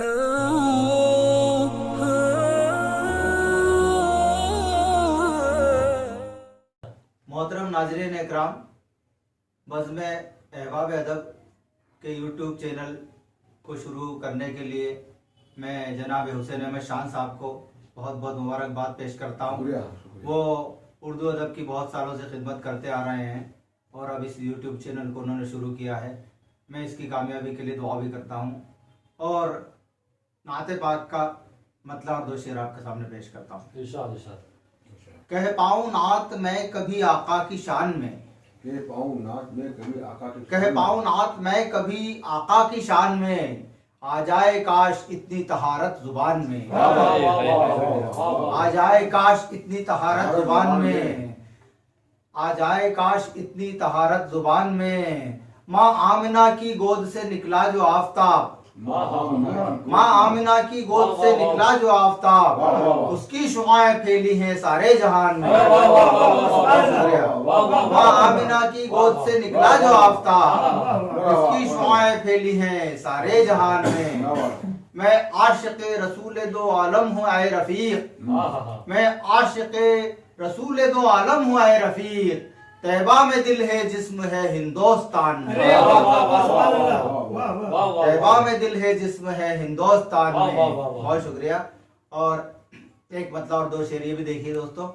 मोहतरम नाज़रीन इकराम, बज़्म अहबाब अदब के यूट्यूब चैनल को शुरू करने के लिए मैं जनाब हुसैन अहमद शान साहब को बहुत बहुत मुबारकबाद पेश करता हूँ। वो उर्दू अदब की बहुत सालों से खिदमत करते आ रहे हैं और अब इस यूट्यूब चैनल को उन्होंने शुरू किया है। मैं इसकी कामयाबी के लिए दुआ भी करता हूँ और नाते पाक का मतलब और दो शेर आपके सामने पेश करता हूँ। कह पाऊँ नात मैं कभी आका की शान में, कह पाऊँ नात मैं कभी आका की शान में, आ जाए काश इतनी तहारत जुबान में, आ जाए काश इतनी तहारत जुबान में, आ जाए काश इतनी तहारत जुबान में। माँ आमिना की गोद से निकला जो आफताब, माँ आमिना की गोद से निकला जो आफताब, उसकी शुआएं फैली हैं सारे जहान में। माँ आमिना की गोद से निकला जो आफताब, उसकी शुआएं फैली हैं सारे जहान में। मैं आशिक़े रसूल दो आलम हूँ आए रफीक, मैं आशिक़े रसूल दो आलम हूँ आए रफीक, तैबा में दिल है जिस्म है हिंदुस्तान में, तैबा में दिल है जिस्म है हिंदुस्तान में। बहुत शुक्रिया। और एक मतलब और दो शेर ये भी देखिए दोस्तों।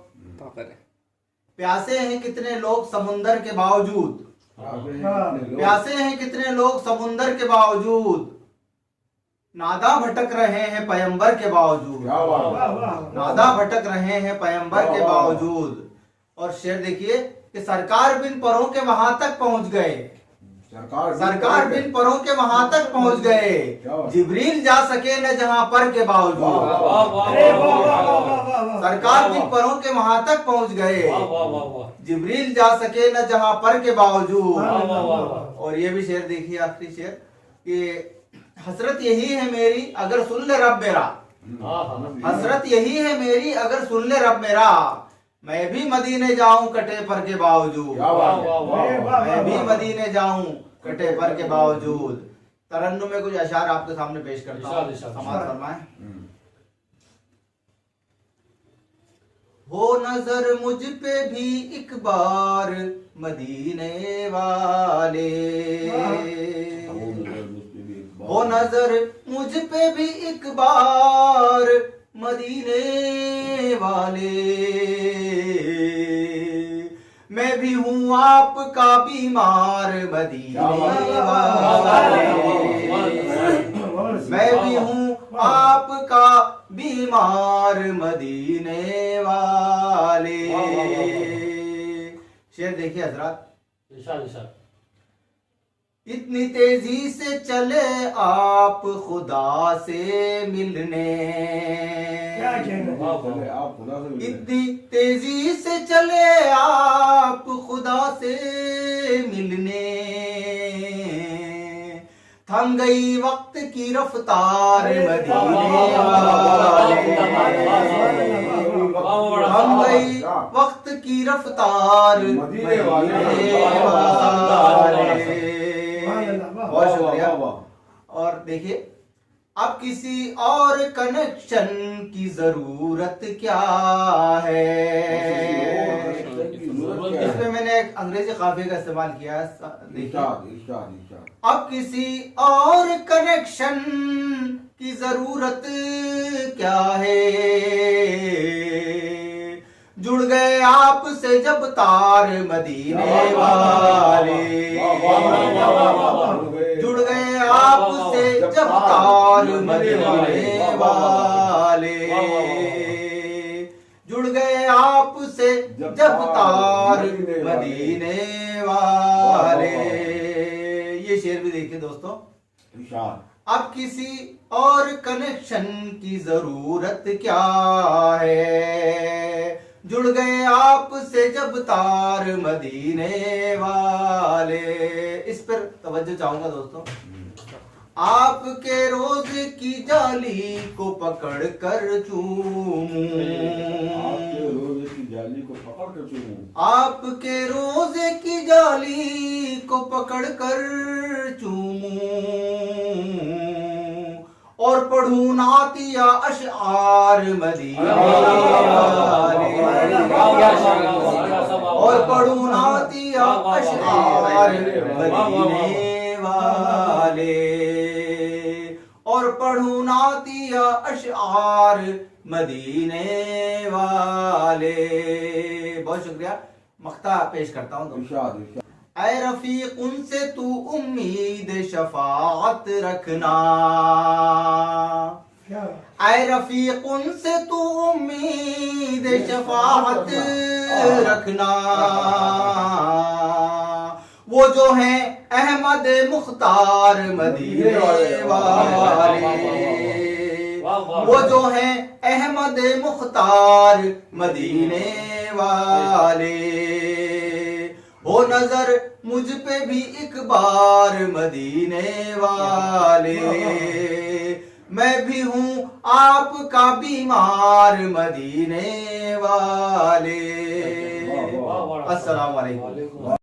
प्यासे हैं कितने लोग समुंदर के बावजूद, प्यासे हैं कितने लोग समुंदर के बावजूद, नादा भटक रहे हैं पैगंबर के बावजूद, नादा भटक रहे हैं पैगंबर के बावजूद। और शेर देखिए कि सरकार बिन परों के वहां तक पहुंच गए, सरकार बिन परों के वहां तक पहुंच गए, जिब्रील जा सके न जहां पर के बावजूद, सरकार बिन परों के वहां तक पहुंच गए, जिब्रील जा सके न जहां पर के बावजूद। और ये भी शेर देखिए, आखिरी शेर, कि हसरत यही है मेरी अगर सुन ले रब मेरा, हसरत यही है मेरी अगर सुन ले रब मेरा, मैं भी मदीने जाऊं कटे पर के बावजूद, मैं भी मदीने जाऊं कटे पर के बावजूद। तरन्नुम में कुछ अशार आपके सामने पेश करता हूं, समाअत फरमाएं। हो नजर मुझ पे भी एक बार मदीने वाले, हो नजर मुझ पे भी एक बार मदीने वाले, मैं भी हूँ आपका बीमार मदीने वाले, मैं भी हूँ आपका बीमार मदीने वाले। शेर देखिए हजरत। इतनी तेजी से चले आप खुदा से मिलने, इतनी तेजी से चले आप खुदा से मिलने, थम गई वक्त की रफ्तार मदीने वाले, थम गई वक्त की रफ्तार मदीने वाले। बहुत शुक्रिया। और देखिए, अब किसी और कनेक्शन की जरूरत क्या है, इसमें मैंने एक अंग्रेजी काफिये का इस्तेमाल किया है। देखिए, अब किसी और कनेक्शन की जरूरत क्या है, जुड़ गए आपसे जब तार मदीने वाले, जुड़ गए आपसे जब तार मदीने वाले, जुड़ गए आपसे जब तार मदीने वाले। ये शेर भी देखिए दोस्तों। अब किसी और कनेक्शन की जरूरत क्या है, जुड़ गए आपसे जब तार मदीने वाले। इस पर तवज्जो चाहूंगा दोस्तों। आपके रोज की जाली को पकड़ कर चूमूं, आपके रोजे की जाली को पकड़ कर चूमूं, आपके रोजे की जाली को पकड़ कर चूमूं, और पढ़ूं नातिया अशआर मदीने वाले, और पढ़ूं नातिया अशआर मदीने वाले, और पढ़ूं नातिया अशआर मदीने वाले। बहुत शुक्रिया। मख्ता पेश करता हूँ। ऐ रफीक उनसे तू उम्मीद शफाअत रखना, ऐ रफीक उनसे तू उम्मीद शफाअत रखना। वो जो है अहमद मुख्तार मदीने वाले, वो जो है अहमद मुख्तार मदीने वाले। हो नजर मुझ पे भी एक बार मदीने वाले, मैं भी हूँ आपका बीमार मदीने वाले। अस्सलाम वालेकुम।